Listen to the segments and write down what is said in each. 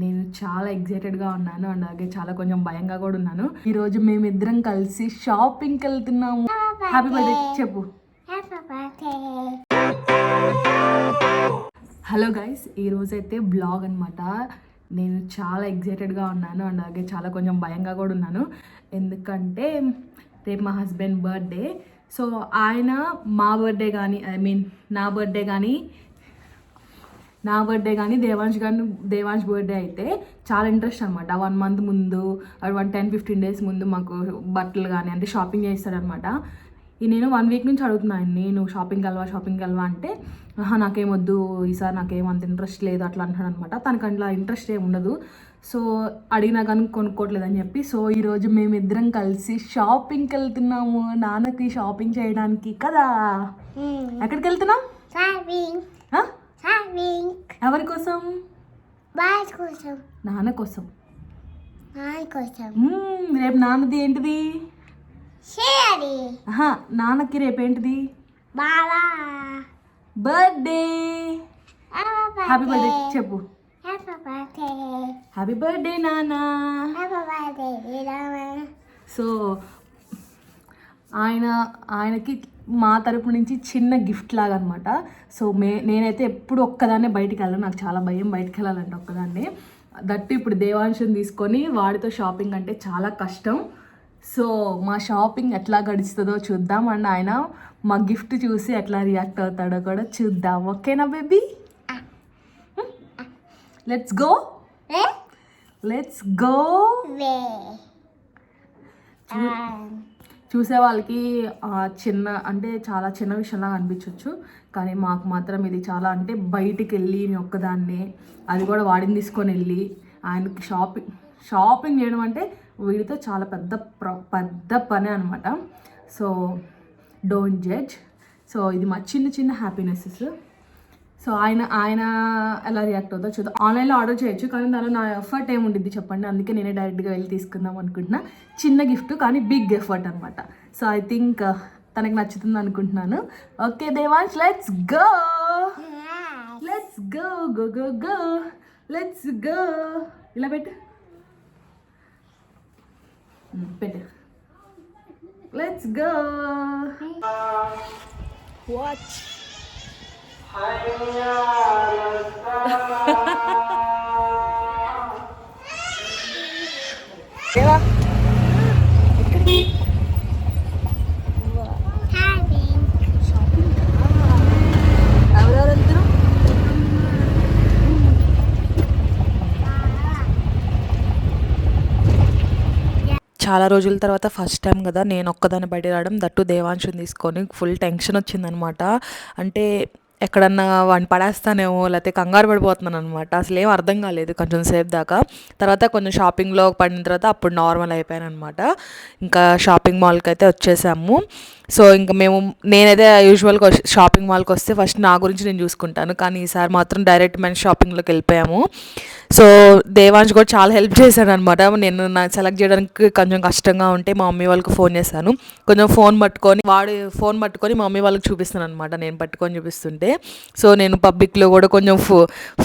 నేను చాలా ఎక్సైటెడ్గా ఉన్నాను అండ్ అలాగే చాలా కొంచెం భయంగా కూడా ఉన్నాను. ఈరోజు మేమిద్దరం కలిసి షాపింగ్కి వెళ్తున్నాము. హ్యాపీ బర్త్డే చెప్పు. హలో గైస్, ఈరోజైతే బ్లాగ్ అనమాట. నేను చాలా ఎక్సైటెడ్గా ఉన్నాను అండ్ అలాగే చాలా కొంచెం భయంగా కూడా ఉన్నాను. ఎందుకంటే రేపు మా హస్బెండ్ బర్త్డే. సో ఆయన మా బర్త్డే కానీ నా బర్త్డే కానీ దేవాంశ్ బర్త్డే అయితే చాలా ఇంట్రెస్ట్ అనమాట. 1 month ముందు 10-15 days ముందు మాకు బట్టలు కానీ అంటే షాపింగ్ చేస్తారనమాట. నేను 1 week నుంచి అడుగుతున్నాను, నేను షాపింగ్కి వెళ్ళవా అంటే నాకేమొద్దు ఈసారి నాకేం అంత ఇంట్రెస్ట్ లేదు అట్లా అంటాడు అనమాట. తనకు అట్లా ఇంట్రెస్ట్ ఏమి ఉండదు. సో అడిగినా కానీ కొనుక్కోవట్లేదని చెప్పి సో ఈరోజు మేమిద్దరం కలిసి షాపింగ్కి వెళ్తున్నాము, నాన్నకి షాపింగ్ చేయడానికి కదా. ఎక్కడికి వెళ్తున్నాం? ఎవరి కోసం? నాన్న కోసం. రేపు నాన్నది ఏంటిది? నాన్నకి రేపేంటిది? బర్త్డే. హ్యాపీ బర్త్డే చెప్పు. హ్యాపీ బర్త్డే నాన్న. సో ఆయనకి మా తరపు నుంచి చిన్న గిఫ్ట్ లాగా అనమాట. సో నేనైతే ఎప్పుడు ఒక్కదాన్నే బయటికి వెళ్ళాను, నాకు చాలా భయం బయటికి వెళ్ళాలంటే ఒక్కదాన్నే. దట్టు ఇప్పుడు దేవాంశుని తీసుకొని వాడితో షాపింగ్ అంటే చాలా కష్టం. సో మా షాపింగ్ ఎట్లా గడుస్తుందో చూద్దాం అండ్ ఆయన మా గిఫ్ట్ చూసి ఎట్లా రియాక్ట్ అవుతాడో కూడా చూద్దాం. ఓకేనా బేబీ? Let's go. చూసే వాళ్ళకి చిన్న అంటే చాలా చిన్న విషయంలాగా అనిపించవచ్చు, కానీ మాకు మాత్రం ఇది చాలా అంటే బయటికి వెళ్ళి నేను ఒక్కదాన్నే, అది కూడా వాడిని తీసుకొని వెళ్ళి ఆయనకి షాపింగ్ చేయడం అంటే వీడితో చాలా పెద్ద పని అనమాట. So don't judge. సో ఇది మా చిన్న హ్యాపీనెసెస్. సో ఆయన ఎలా రియాక్ట్ అవుతుందో చూద్దాం. ఆన్లైన్లో ఆర్డర్ చేయొచ్చు, కానీ దానిలో నా ఎఫర్ట్ ఏముండిద్ది చెప్పండి. అందుకే నేనే డైరెక్ట్గా వెళ్ళి తీసుకుందాం అనుకుంటున్నా. చిన్న గిఫ్ట్ కానీ బిగ్ ఎఫర్ట్ అనమాట. సో ఐ థింక్ తనకు నచ్చుతుంది అనుకుంటున్నాను. Okay Devansh, let's go. Let's go. ఇలా పెట్టు. Let's go. వాచ్. దేవా చాలా రోజుల తర్వాత ఫస్ట్ టైం కదా నేను ఒక్కదాన్ని బయట రావడం, దట్టు దేవాంశుని తీసుకొని. ఫుల్ టెన్షన్ వచ్చిందనమాట. అంటే ఎక్కడన్నా వాడిని పడేస్తానేమో లేకపోతే కంగారు పడిపోతున్నాను అనమాట. అసలు ఏం అర్థం కాలేదు కొంచెం సేపు దాకా. తర్వాత కొంచెం షాపింగ్లో పడిన తర్వాత అప్పుడు నార్మల్ అయిపోయాను అనమాట. ఇంకా షాపింగ్ మాల్కి అయితే వచ్చేసాము. సో ఇంకా నేనైతే యూజువల్గా షాపింగ్ మాల్కి వస్తే ఫస్ట్ నా గురించి నేను చూసుకుంటాను, కానీ ఈసారి మాత్రం డైరెక్ట్ మేము షాపింగ్లోకి వెళ్ళిపోయాము. సో దేవాంశ్ కూడా చాలా హెల్ప్ చేశాడు అనమాట. నేను నాకు సెలెక్ట్ చేయడానికి కొంచెం కష్టంగా ఉంటే మా మమ్మీ వాళ్ళకి ఫోన్ చేశాను. కొంచెం ఫోన్ పట్టుకొని మా మమ్మీ వాళ్ళకి చూపిస్తాను అనమాట, నేను పట్టుకొని చూపిస్తుంటే. సో నేను పబ్లిక్లో కూడా కొంచెం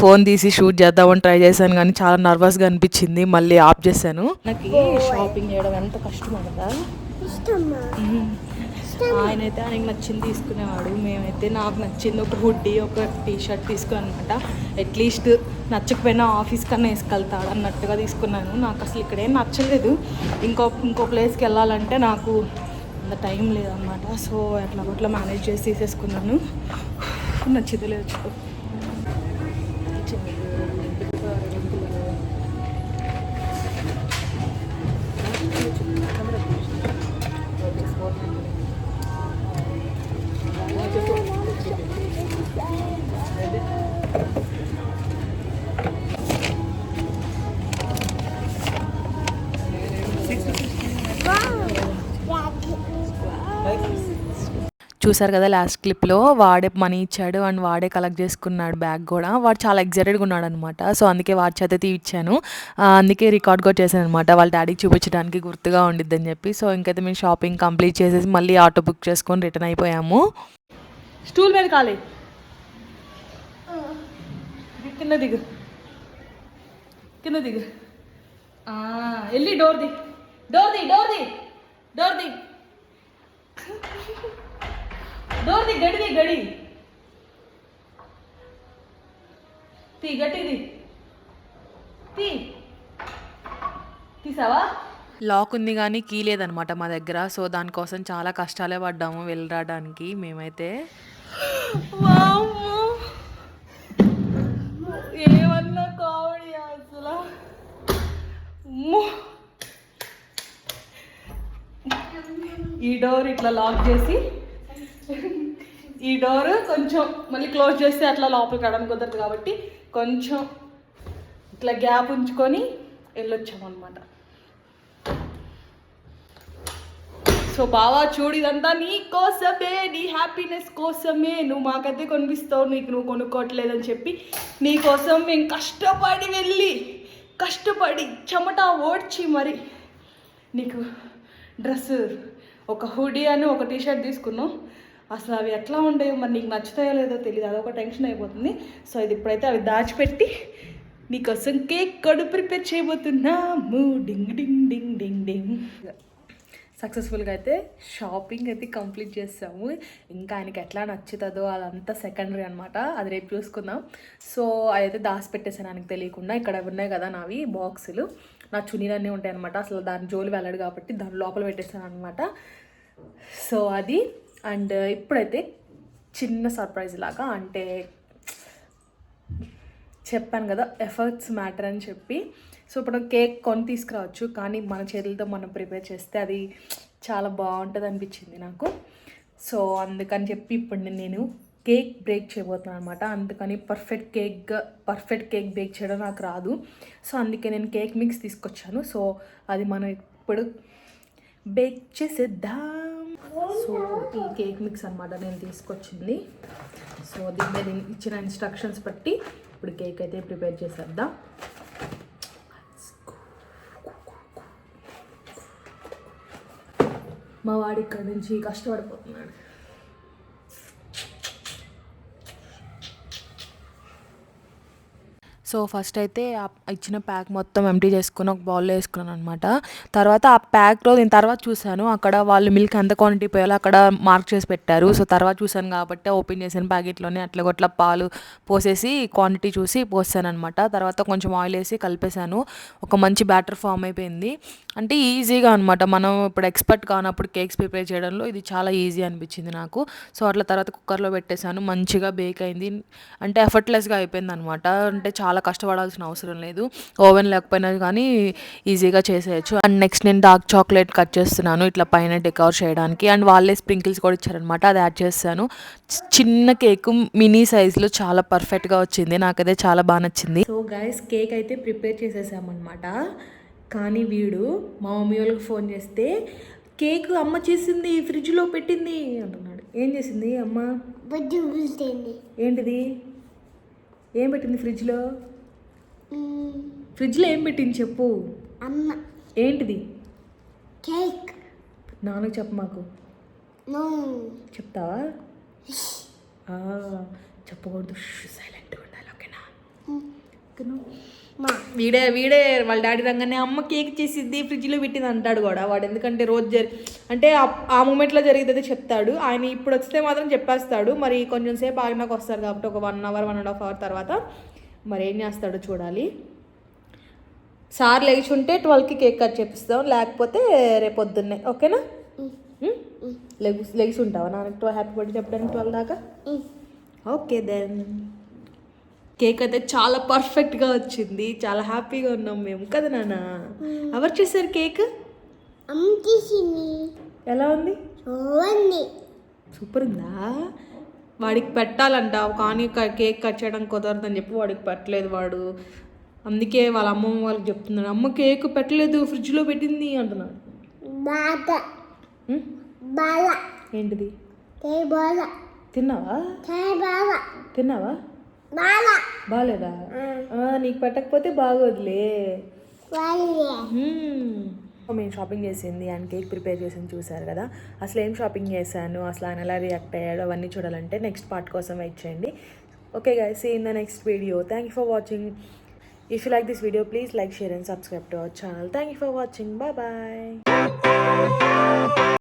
ఫోన్ తీసి షూట్ చేద్దామని ట్రై చేశాను, కానీ చాలా నర్వస్గా అనిపించింది, మళ్ళీ ఆఫ్ చేశాను. నాకు షాపింగ్ చేయడం ఎంత కష్టమో కదా. ఆయనైతే ఆయనకు నచ్చింది తీసుకునేవాడు, మేమైతే నాకు నచ్చింది ఒక హుడ్డీ ఒక టీషర్ట్ తీసుకున్నాను అనమాట. అట్లీస్ట్ నచ్చకపోయినా ఆఫీస్ కన్నా వేసుకెళ్తాడు అన్నట్టుగా తీసుకున్నాను. నాకు అసలు ఇక్కడేం నచ్చలేదు. ఇంకో ప్లేస్కి వెళ్ళాలంటే నాకు అంత టైం లేదన్నమాట. సో అట్లా మేనేజ్ చేసి తీసేసుకున్నాను. నచ్చింది లేదు. చూసారు కదా లాస్ట్ క్లిప్లో, వాడే మనీ ఇచ్చాడు అండ్ వాడే కలెక్ట్ చేసుకున్నాడు బ్యాగ్ కూడా. వాడు చాలా ఎక్సైటెడ్గా ఉన్నాడు అనమాట. సో అందుకే వాడి చేత తీయించాను, అందుకే రికార్డ్ కూడా చేశాను అనమాట, వాళ్ళ డాడీకి చూపించడానికి గుర్తుగా ఉండిద్దని చెప్పి. సో ఇంకైతే మేము షాపింగ్ కంప్లీట్ చేసేసి మళ్ళీ ఆటో బుక్ చేసుకొని రిటర్న్ అయిపోయాము. స్టూల్ మీద కాలే కింద దిగు. కింద దిగు. వెళ్ళి డోర్ ది డోర్ ది డోర్ ది డోర్ ది డోర్ ది గడిది గడి తీ గట్టిది తీసావా. లాక్ ఉంది కానీ కీ లేదనమాట మా దగ్గర. సో దానికోసం చాలా కష్టాలే పడ్డాము వెళ్ళడానికి మేమైతే. ఏమన్నా కావడి అసలు. ఈ డోర్ ఇట్లా లాక్ చేసి ఈ డోర్ కొంచెం మళ్ళీ క్లోజ్ చేస్తే అట్లా లోపలికి రావడానికి కుదరదు కాబట్టి కొంచెం ఇట్లా గ్యాప్ ఉంచుకొని వెళ్ళొచ్చామన్నమాట. సో బావా చూడు, ఇదంతా నీ కోసమే, నీ హ్యాపీనెస్ కోసమే. నువ్వు మాకైతే కొనిపిస్తావు, నీకు నువ్వు కొనుక్కోవట్లేదని చెప్పి నీకోసం మేము కష్టపడి వెళ్ళి కష్టపడి చెమట ఓడ్చి మరి నీకు డ్రెస్, ఒక హుడీ అని ఒక టీషర్ట్ తీసుకున్నాం. అసలు అవి ఎట్లా ఉండేవి మరి నీకు నచ్చుతాయో లేదో తెలియదు, అదొక టెన్షన్ అయిపోతుంది. సో ఇది ఇప్పుడైతే అవి దాచిపెట్టి నీకోసం కేక్ కూడా ప్రిపేర్ చేయబోతున్నాము. డింగ్ డింగ్ డింగ్ డింగ్ డింగ్. సక్సెస్ఫుల్గా అయితే షాపింగ్ అయితే కంప్లీట్ చేస్తాము. ఇంకా ఆయనకి ఎట్లా నచ్చుతుందో అదంతా సెకండరీ అనమాట, అది రేపు చూసుకుందాం. సో అదైతే దాచి పెట్టేసాను ఆయనకు తెలియకుండా. ఇక్కడ ఉన్నాయి కదా నావి బాక్సులు, నా చున్నీలన్నీ ఉంటాయి అనమాట. అసలు దాని జోలు వెళ్ళడు కాబట్టి దాని లోపల పెట్టేసాను అనమాట. సో అది. అండ్ ఇప్పుడైతే చిన్న సర్ప్రైజ్ లాగా, అంటే చెప్పాను కదా ఎఫర్ట్స్ మ్యాటర్ అని చెప్పి. సో ఇప్పుడు కేక్ కొని తీసుకురావచ్చు, కానీ మన చేతులతో మనం ప్రిపేర్ చేస్తే అది చాలా బాగుంటుంది అనిపించింది నాకు. సో అందుకని చెప్పి ఇప్పుడు నేను కేక్ బేక్ చేయబోతున్నాను అనమాట. అందుకని పర్ఫెక్ట్ కేక్ బేక్ చేయడం నాకు రాదు. సో అందుకే నేను కేక్ మిక్స్ తీసుకొచ్చాను. సో అది మనం ఇప్పుడు బేక్ చేసేద్దాం. సో ఈ కేక్ మిక్స్ అనమాట నేను తీసుకొచ్చింది. సో దీని మీద ఇచ్చిన ఇన్స్ట్రక్షన్స్ బట్టి ఇప్పుడు కేక్ అయితే ప్రిపేర్ చేసేద్దాం. మా వాడు ఇక్కడ నుంచి కష్టపడిపోతున్నాడు. సో ఫస్ట్ అయితే ఆ ఇచ్చిన ప్యాక్ మొత్తం ఎంటీ చేసుకుని ఒక బౌల్లో వేసుకున్నాను అనమాట. తర్వాత ఆ ప్యాక్లో నేను తర్వాత చూశాను, అక్కడ వాళ్ళు మిల్క్ ఎంత క్వాంటిటీ పోయాలో అక్కడ మార్క్ చేసి పెట్టారు. సో తర్వాత చూశాను కాబట్టి ఓపెన్ చేసిన ప్యాకెట్లోనే అట్లా పాలు పోసేసి క్వాంటిటీ చూసి పోసాను అనమాట. తర్వాత కొంచెం ఆయిల్ వేసి కలిపేశాను. ఒక మంచి బ్యాటర్ ఫామ్ అయిపోయింది. అంటే ఈజీగా అనమాట, మనం ఇప్పుడు ఎక్స్పర్ట్ కానప్పుడు కేక్స్ ప్రిపేర్ చేయడంలో ఇది చాలా ఈజీ అనిపించింది నాకు. సో అట్లా తర్వాత కుక్కర్లో పెట్టేశాను, మంచిగా బేక్ అయింది. అంటే ఎఫర్ట్లెస్గా అయిపోయింది అనమాట. అంటే చాలా కష్టపడాల్సిన అవసరం లేదు, ఓవెన్ లేకపోయినా కానీ ఈజీగా చేసేయచ్చు. అండ్ నెక్స్ట్ నేను డార్క్ చాక్లెట్ కట్ చేస్తున్నాను ఇట్లా పైన డెకర్ చేయడానికి. అండ్ వాళ్ళే స్ప్రింకిల్స్ కూడా ఇచ్చారనమాట, అది యాడ్ చేస్తాను. చిన్న కేక్ మినీ సైజులో చాలా పర్ఫెక్ట్గా వచ్చింది, నాకైతే చాలా బాగా నచ్చింది. సో గైస్ కేక్ అయితే ప్రిపేర్ చేసేసామన్నమాట. కానీ వీడు మా మమ్మీ వాళ్ళకి ఫోన్ చేస్తే కేక్ అమ్మ చేసింది, ఫ్రిడ్జ్లో పెట్టింది అంటున్నాడు. ఏం చేసింది అమ్మ? ఏంటిది? ఏం పెట్టింది ఫ్రిడ్జ్లో? ఫ్రిడ్జ్లో ఏం పెట్టింది చెప్పు అమ్మ. ఏంటిది? కేక్. నాన్నకు చెప్పు, మాకు చెప్తావా? చెప్పకూడదు, సైలెంట్గా ఉండాలి, ఓకేనా? వీడే వాళ్ళ డాడీ రంగానే అమ్మ కేక్ చేసిద్ది ఫ్రిడ్జ్లో పెట్టింది అంటాడు కూడా వాడు. ఎందుకంటే రోజు అంటే ఆ మూమెంట్లో జరిగితే చెప్తాడు. ఆయన ఇప్పుడు వస్తే మాత్రం చెప్పేస్తాడు. మరి కొంచెం సేపు ఆగినాక వస్తారు కాబట్టి ఒక 1 అవర్ 1.5 అవర్ తర్వాత మరి ఏం చేస్తాడో చూడాలి. సార్ లేచి ఉంటే 12కి కేక్ కట్ చేపిస్తాం, లేకపోతే రేపు పొద్దున్నే, ఓకేనా? లెగిసి ఉంటావా నాన్నకి హ్యాపీ బర్త్డే చెప్పడానికి 12 దాకా? Okay then. కేక్ అయితే చాలా పర్ఫెక్ట్గా వచ్చింది, చాలా హ్యాపీగా ఉన్నాం మేము కదా నాన్న. ఎవరు చేశారు కేక్? ఎలా ఉంది? సూపర్ ఉందా? వాడికి పెట్టాలంట కానీ కేక్ కట్ చేయడం కుదరదని చెప్పి వాడికి పెట్టలేదు వాడు. అందుకే వాళ్ళ అమ్మమ్మ వాళ్ళకి చెప్తున్నాడు, అమ్మ కేక్ పెట్టలేదు ఫ్రిడ్జ్లో పెట్టింది అంటున్నాడు. ఏంటిది? తిన్నావా? బాగాలేదా? నీకు పెట్టకపోతే బాగోదులే. మేము షాపింగ్ చేసింది అండ్ కేక్ ప్రిపేర్ చేసింది చూసారు కదా. అసలు ఏం షాపింగ్ చేశాను, అసలు ఆయన ఎలా రియాక్ట్ అయ్యాడు అవన్నీ చూడాలంటే నెక్స్ట్ పార్ట్ కోసం వెయిట్ చేయండి. Okay guys, see in the next video. Thank you for watching. If you like this video, please like, share and subscribe to our channel. Thank you for watching. Bye bye.